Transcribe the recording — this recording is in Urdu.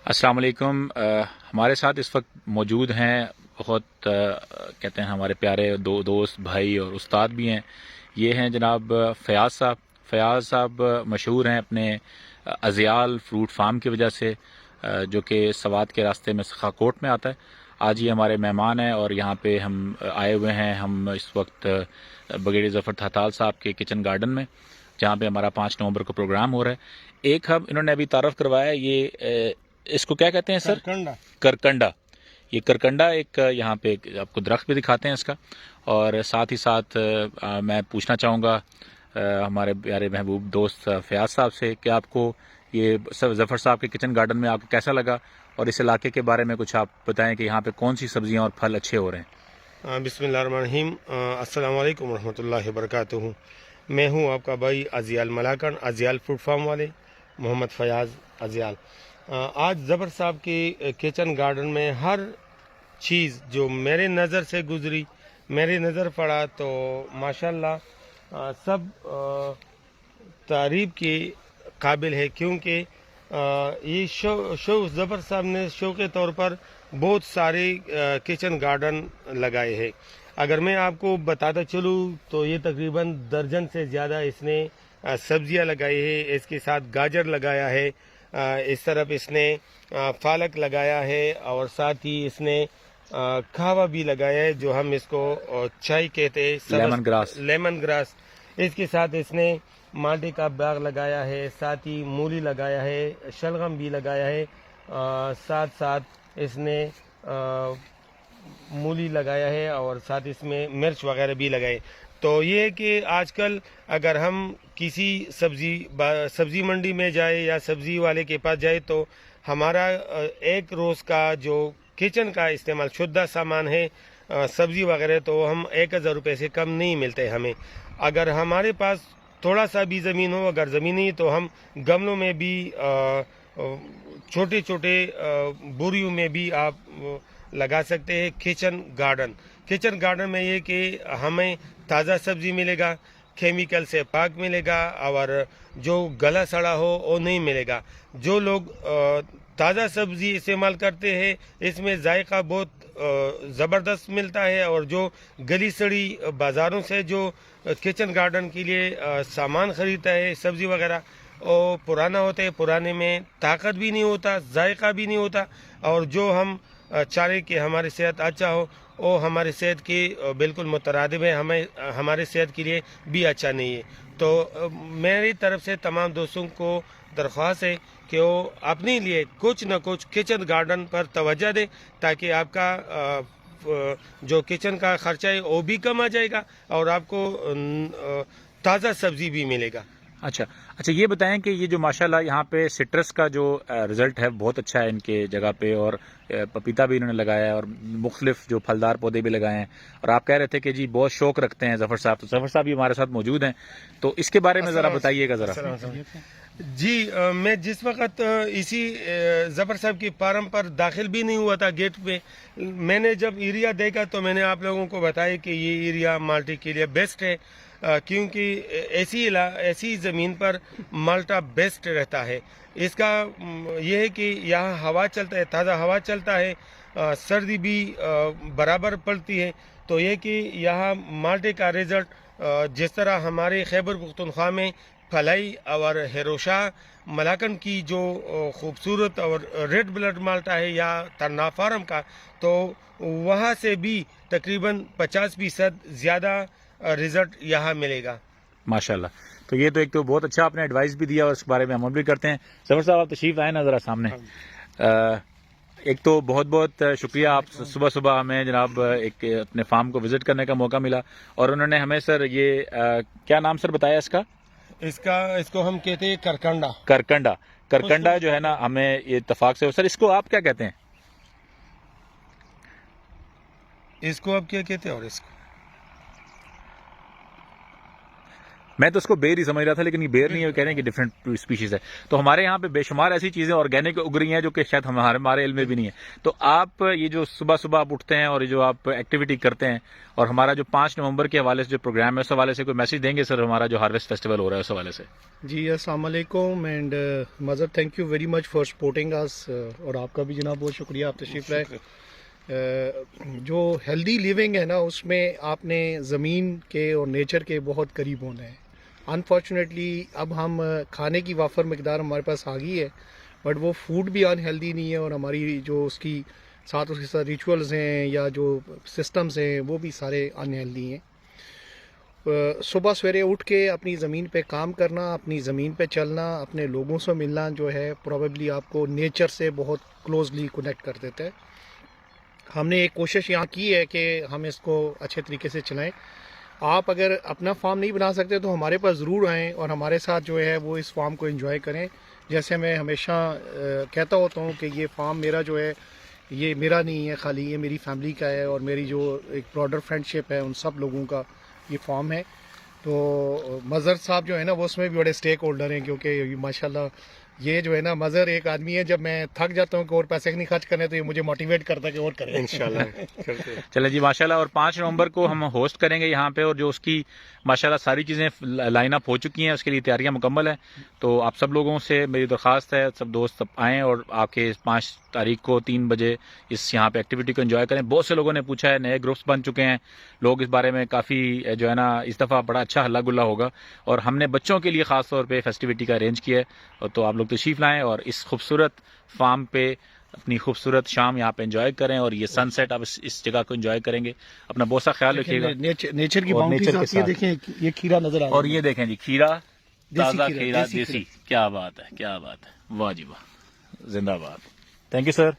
السلام علیکم۔ ہمارے ساتھ اس وقت موجود ہیں بہت کہتے ہیں ہمارے پیارے دوست بھائی اور استاد بھی ہیں۔ یہ ہیں جناب فیاض صاحب۔ فیاض صاحب مشہور ہیں اپنے ازیال فروٹ فارم کی وجہ سے، جو کہ سوات کے راستے میں سخاکوٹ میں آتا ہے۔ آج یہ ہمارے مہمان ہیں اور یہاں پہ ہم آئے ہوئے ہیں۔ ہم اس وقت بگیڑی ظفر تھاتال صاحب کے کچن گارڈن میں، جہاں پہ ہمارا 5 نومبر کو پروگرام ہو رہا ہے۔ ایک ہم انہوں نے ابھی تعارف کروایا، یہ اس کو کیا کہتے ہیں سر؟ کرکنڈا۔ یہ کرکنڈا ایک یہاں پہ آپ کو درخت بھی دکھاتے ہیں اس کا، اور ساتھ ہی ساتھ میں پوچھنا چاہوں گا ہمارے پیارے محبوب دوست فیاض صاحب سے کہ آپ کو یہ ظفر صاحب کے کچن گارڈن میں آپ کو کیسا لگا، اور اس علاقے کے بارے میں کچھ آپ بتائیں کہ یہاں پہ کون سی سبزیاں اور پھل اچھے ہو رہے ہیں۔ بسم اللہ الرحمن الرحیم۔ السلام علیکم ورحمۃ اللہ وبرکاتہ۔ میں ہوں آپ کا بھائی ازیال ملاکن، ازیال فوڈ فارم والے محمد فیاض ازیال۔ آج ظفر صاحب کے کچن گارڈن میں ہر چیز جو میرے نظر سے گزری، میرے نظر پڑا، تو ماشاءاللہ سب تعریف کے قابل ہے، کیونکہ یہ شو ظفر صاحب نے شو کے طور پر بہت سارے کچن گارڈن لگائے ہیں۔ اگر میں آپ کو بتاتا چلوں تو یہ تقریباً درجن سے زیادہ اس نے سبزیاں لگائی ہے۔ اس کے ساتھ گاجر لگایا ہے، اس طرف اس نے پالک لگایا ہے، اور ساتھ ہی اس نے کھاوا بھی لگایا ہے، جو ہم اس کو چائے کہتے ہیں، لیمن گراس۔ اس کے ساتھ اس نے مالٹے کا باغ لگایا ہے، ساتھ ہی مولی لگایا ہے، شلغم بھی لگایا ہے، ساتھ ساتھ اس نے مولی لگایا ہے، اور ساتھ اس میں مرچ وغیرہ بھی لگائے۔ تو یہ ہے کہ آج کل اگر ہم کسی سبزی منڈی میں جائے یا سبزی والے کے پاس جائے، تو ہمارا ایک روز کا جو کچن کا استعمال شدہ سامان ہے، سبزی وغیرہ، تو ہم 1000 روپے سے کم نہیں ملتے ہمیں۔ اگر ہمارے پاس تھوڑا سا بھی زمین ہو، اگر زمین نہیں تو ہم گملوں میں بھی چھوٹے چھوٹے بوریوں میں بھی آپ لگا سکتے ہیں کچن گارڈن۔ کچن گارڈن میں یہ کہ ہمیں تازہ سبزی ملے گا، کیمیکل سے پاک ملے گا، اور جو گلا سڑا ہو وہ نہیں ملے گا۔ جو لوگ تازہ سبزی استعمال کرتے ہیں، اس میں ذائقہ بہت زبردست ملتا ہے، اور جو گلی سڑی بازاروں سے جو کچن گارڈن کے لیے سامان خریدتا ہے، سبزی وغیرہ، وہ پرانا ہوتا ہے، پرانے میں طاقت بھی نہیں ہوتا، ذائقہ بھی نہیں ہوتا، اور جو ہم چاہے کہ ہماری صحت اچھا ہو، وہ ہماری صحت کی بالکل مترادف ہے، ہمارے صحت کے لیے بھی اچھا نہیں ہے۔ تو میری طرف سے تمام دوستوں کو درخواست ہے کہ وہ اپنے لیے کچھ نہ کچھ کچن گارڈن پر توجہ دیں، تاکہ آپ کا جو کچن کا خرچہ ہے وہ بھی کم آ جائے گا، اور آپ کو تازہ سبزی بھی ملے گا۔ اچھا، یہ بتائیں کہ یہ جو ماشاءاللہ یہاں پہ سٹرس کا جو رزلٹ ہے بہت اچھا ہے ان کے جگہ پہ، اور پپیتا بھی انہوں نے لگایا ہے، اور مختلف جو پھلدار پودے بھی لگائے ہیں، اور آپ کہہ رہے تھے کہ جی بہت شوق رکھتے ہیں ظفر صاحب، تو ظفر صاحب بھی ہمارے ساتھ موجود ہیں، تو اس کے بارے میں ذرا بتائیے گا ذرا۔ جی، میں جس وقت اسی ظفر صاحب کی فارم پر داخل بھی نہیں ہوا تھا گیٹ پہ، میں نے جب ایریا دیکھا تو میں نے آپ لوگوں کو بتایا کہ یہ ایریا مالٹے کے لیے بیسٹ ہے، کیونکہ ایسی زمین پر مالٹا بیسٹ رہتا ہے۔ اس کا یہ ہے کہ یہاں ہوا چلتا ہے، تازہ ہوا چلتا ہے، سردی بھی برابر پڑتی ہے، تو یہ کہ یہاں مالٹے کا رزلٹ جس طرح ہمارے خیبر پختونخوا میں پھلائی اور ہیروشا ملاکن کی جو خوبصورت اور ریڈ بلڈ مالٹا ہے، یا ترنا فارم کا، تو وہاں سے بھی تقریباً 50% زیادہ رزلٹ یہاں ملے گا ماشاءاللہ۔ تو یہ تو ایک تو بہت اچھا آپ نے ایڈوائس بھی دیا، اور اس کے بارے میں عمل بھی کرتے ہیں۔ ظفر صاحب آپ تشریف آئے نا ذرا سامنے۔ ایک تو بہت بہت شکریہ، آپ صبح ہمیں جناب ایک اپنے فارم کو وزٹ کرنے کا موقع ملا، اور انہوں نے ہمیں سر یہ کیا نام سر بتایا اس کو ہم کہتے ہیں کرکنڈا جو ہے نا، ہمیں یہ اتفاق سے سر اس کو آپ کیا کہتے ہیں؟ اس کو آپ کیا کہتے ہیں؟ اور اس کو میں تو اس کو بیر ہی سمجھ رہا تھا، لیکن یہ بیر نہیں ہے، وہ کہہ رہے ہیں کہ ڈفرینٹ اسپیشیز ہے. تو ہمارے یہاں پہ بے شمار ایسی چیزیں آرگینک اگ رہی ہیں جو کہ شاید ہمارے علم میں بھی نہیں ہے. تو آپ یہ جو صبح صبح آپ اٹھتے ہیں اور یہ جو آپ ایکٹیویٹی کرتے ہیں، اور ہمارا جو 5 نومبر کے حوالے سے جو پروگرام ہے اس حوالے سے کوئی میسج دیں گے سر، ہمارا جو ہارویسٹ فیسٹیول ہو رہا ہے اس حوالے سے؟ جی السلام علیکم and Mazhar thank you very much for supporting اس، اور آپ کا بھی جناب بہت شکریہ، آپ تشریف لائے. جو ہیلدی لیونگ ہے نا، اس میں آپ نے زمین کے اور نیچر کے بہت قریب ہونا ہے. انفارچونیٹلی اب ہم کھانے کی وافر مقدار ہمارے پاس آ گئی ہے، بٹ وہ فوڈ بھی انہیلدی نہیں ہے، اور ہماری جو اس کے ساتھ ریچولز ہیں یا جو سسٹمز ہیں وہ بھی سارے انہیلدی ہیں. صبح سویرے اٹھ کے اپنی زمین پہ کام کرنا، اپنی زمین پہ چلنا، اپنے لوگوں سے ملنا جو ہے پروبیبلی آپ کو نیچر سے بہت کلوزلی کنیکٹ کر دیتا ہے. ہم نے ایک کوشش یہاں کی ہے کہ ہم اس کو اچھے طریقے سے چلائیں. آپ اگر اپنا فارم نہیں بنا سکتے تو ہمارے پاس ضرور آئیں اور ہمارے ساتھ جو ہے وہ اس فارم کو انجوائے کریں. جیسے میں ہمیشہ کہتا ہوتا ہوں کہ یہ فارم میرا جو ہے یہ میرا نہیں ہے خالی، یہ میری فیملی کا ہے، اور میری جو ایک براڈر فرینڈ شپ ہے ان سب لوگوں کا یہ فارم ہے. تو مظہر صاحب جو ہے نا وہ اس میں بھی بڑے اسٹیک ہولڈر ہیں، کیونکہ ماشاءاللہ یہ جو ہے نا مظہر ایک آدمی ہے، جب میں تھک جاتا ہوں کہ اور پیسے نہیں خرچ کرنے تو یہ مجھے موٹیویٹ کرتا ہے کہ اور کریں. انشاءاللہ کرتے ہیں. چلے جی ماشاءاللہ. اور 5 نومبر کو ہم ہوسٹ کریں گے یہاں پہ، اور جو اس کی ماشاءاللہ ساری چیزیں لائن اپ ہو چکی ہیں، اس کے لیے تیاریاں مکمل ہیں. تو آپ سب لوگوں سے میری درخواست ہے، سب دوست سب آئیں اور آ کے 5 تاریخ کو 3 بجے اس یہاں پہ ایکٹیویٹی کو انجوائے کریں. بہت سے لوگوں نے پوچھا ہے، نئے گروپس بن چکے ہیں، لوگ اس بارے میں کافی جو ہے نا اس دفعہ بڑا اچھا ہلا گلا ہوگا. اور ہم نے بچوں کے لیے خاص طور پہ فیسٹیوٹی کا ارینج کیا ہے. تو آپ لوگ تشریف لائیں اور اس خوبصورت فارم پہ اپنی خوبصورت شام یہاں پہ انجوائے کریں، اور یہ سن سیٹ آپ اس جگہ کو انجوائے کریں گے. اپنا بہت سا خیال رکھیے گا. نیچر کی اور باؤنڈری نیچر کے ساتھ یہ ساتھ. دیکھیں یہ کھیرا نظر آ رہا ہے، اور یہ دیکھیں جی کھیرا، تازہ کھیرا، کھیرا دیسی دیسی. کیا بات ہے، کیا بات ہے، واہ جی واہ، زندہ باد. Thank you sir.